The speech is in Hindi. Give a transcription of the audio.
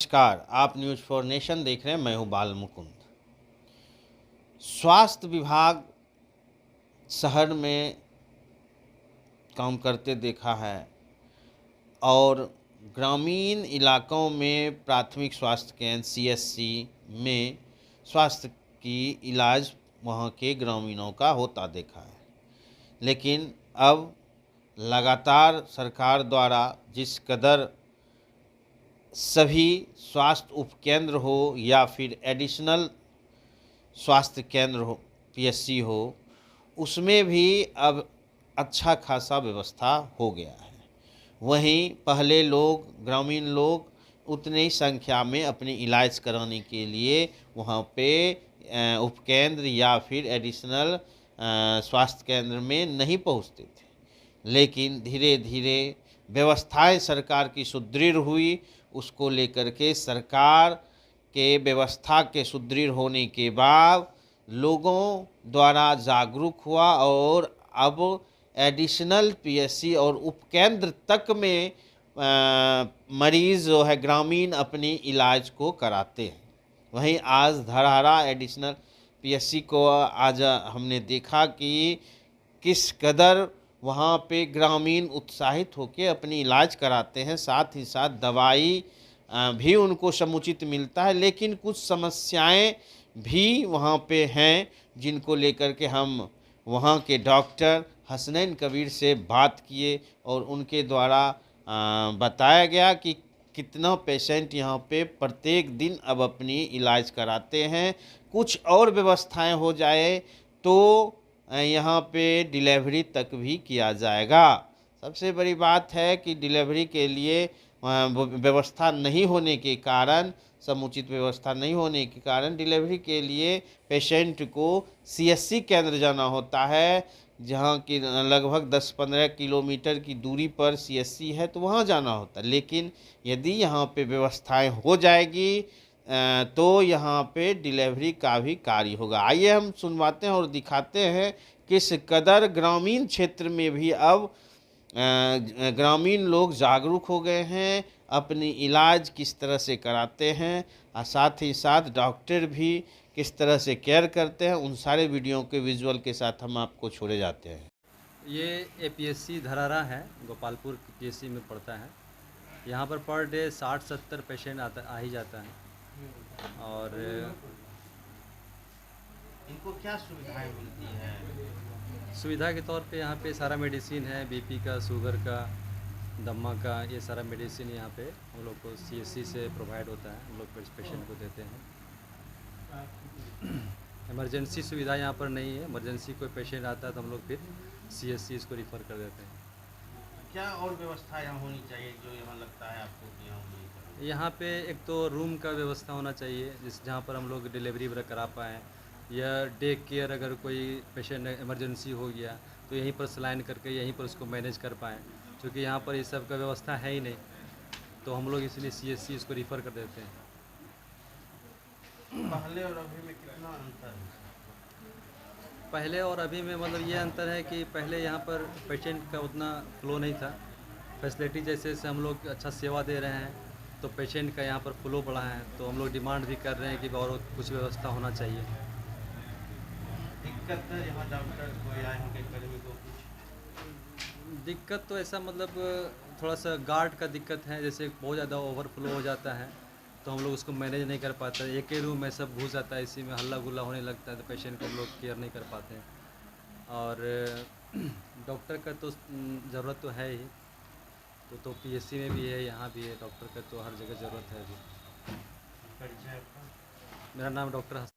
नमस्कार, आप न्यूज़ फॉर नेशन देख रहे हैं। मैं हूं बाल मुकुंद। स्वास्थ्य विभाग शहर में काम करते देखा है और ग्रामीण इलाकों में प्राथमिक स्वास्थ्य केंद्र सीएचसी में स्वास्थ्य की इलाज वहां के ग्रामीणों का होता देखा है। लेकिन अब लगातार सरकार द्वारा जिस कदर सभी स्वास्थ्य उपकेंद्र हो या फिर एडिशनल स्वास्थ्य केंद्र हो, पीएचसी हो, उसमें भी अब अच्छा खासा व्यवस्था हो गया है। वहीं पहले ग्रामीण लोग उतनी ही संख्या में अपने इलाज कराने के लिए वहाँ पे उपकेंद्र या फिर एडिशनल स्वास्थ्य केंद्र में नहीं पहुँचते थे। लेकिन धीरे धीरे व्यवस्थाएं सरकार की सुदृढ़ हुई। उसको लेकर के सरकार के व्यवस्था के सुदृढ़ होने के बाद लोगों द्वारा जागरूक हुआ और अब एडिशनल पीएचसी और उपकेंद्र तक में मरीज़ जो है ग्रामीण अपनी इलाज को कराते हैं। वहीं आज धरहरा एडिशनल पीएचसी को आज हमने देखा कि किस कदर वहाँ पे ग्रामीण उत्साहित होकर अपनी इलाज कराते हैं, साथ ही साथ दवाई भी उनको समुचित मिलता है। लेकिन कुछ समस्याएं भी वहाँ पे हैं जिनको लेकर के हम वहाँ के डॉक्टर हसनैन कबीर से बात किए और उनके द्वारा बताया गया कि कितना पेशेंट यहाँ पे प्रत्येक दिन अब अपनी इलाज कराते हैं। कुछ और व्यवस्थाएं हो जाए तो यहाँ पे डिलीवरी तक भी किया जाएगा। सबसे बड़ी बात है कि डिलीवरी के लिए व्यवस्था नहीं होने के कारण, समुचित व्यवस्था नहीं होने के कारण डिलीवरी के लिए पेशेंट को सीएचसी केंद्र जाना होता है, जहाँ की लगभग 10-15 किलोमीटर की दूरी पर सीएचसी है, तो वहाँ जाना होता है। लेकिन यदि यहाँ पे व्यवस्थाएं हो जाएगी तो यहाँ पे डिलीवरी का भी कार्य होगा। आइए हम सुनवाते हैं और दिखाते हैं किस कदर ग्रामीण क्षेत्र में भी अब ग्रामीण लोग जागरूक हो गए हैं, अपनी इलाज किस तरह से कराते हैं और साथ ही साथ डॉक्टर भी किस तरह से केयर करते हैं। उन सारे वीडियो के विजुअल के साथ हम आपको छोड़े जाते हैं। ये एपीएससी धरहरा है, गोपालपुर पीएचसी में पड़ता है। यहाँ पर डे 60-70 पेशेंट आ ही जाता है। और इनको क्या सुविधाएं मिलती हैं? सुविधा के तौर पे यहाँ पे सारा मेडिसिन है, बीपी का, शुगर का, दमा का, ये सारा मेडिसिन यहाँ पे हम लोग को सीएचसी से प्रोवाइड होता है। हम लोग पेशेंट को देते हैं। इमरजेंसी सुविधा यहाँ पर नहीं है। इमरजेंसी कोई पेशेंट आता है तो हम लोग फिर सीएचसी इसको रिफ़र कर देते हैं। क्या और व्यवस्था यहाँ होनी चाहिए जो यहाँ लगता है आपको कि यहाँ होनी चाहिए? यहाँ पे एक तो रूम का व्यवस्था होना चाहिए जहाँ पर हम लोग डिलीवरी वगैरह करा पाएँ, या डे केयर अगर कोई पेशेंट इमरजेंसी हो गया तो यहीं पर सलाइन करके यहीं पर उसको मैनेज कर पाएँ। क्योंकि यहाँ पर इस सब का व्यवस्था है ही नहीं, तो हम लोग इसलिए सीएचसी इसको रिफ़र कर देते हैं। पहले और अभी में कितना अंतर है? पहले और अभी में मतलब ये अंतर है कि पहले यहाँ पर पेशेंट का उतना फ्लो नहीं था। फैसिलिटी जैसे जैसे हम लोग अच्छा सेवा दे रहे हैं तो पेशेंट का यहाँ पर फ्लो बढ़ा है, तो हम लोग डिमांड भी कर रहे हैं कि और कुछ व्यवस्था होना चाहिए। दिक्कत है यहाँ डॉक्टर कोई आए होंगे कर्मी को कुछ? दिक्कत तो ऐसा मतलब थोड़ा सा गार्ड का दिक्कत है, जैसे बहुत ज़्यादा ओवरफ्लो हो जाता है तो हम लोग उसको मैनेज नहीं कर पाते। एक ही रूम में सब घुस जाता है, इसी में हल्ला गुल्ला होने लगता है तो पेशेंट को हम लोग केयर नहीं कर पाते हैं। और डॉक्टर का तो ज़रूरत तो है ही, तो पीएचसी में भी है, यहाँ भी है। डॉक्टर का तो हर जगह ज़रूरत है अभी। परिचय आपका? मेरा नाम डॉक्टर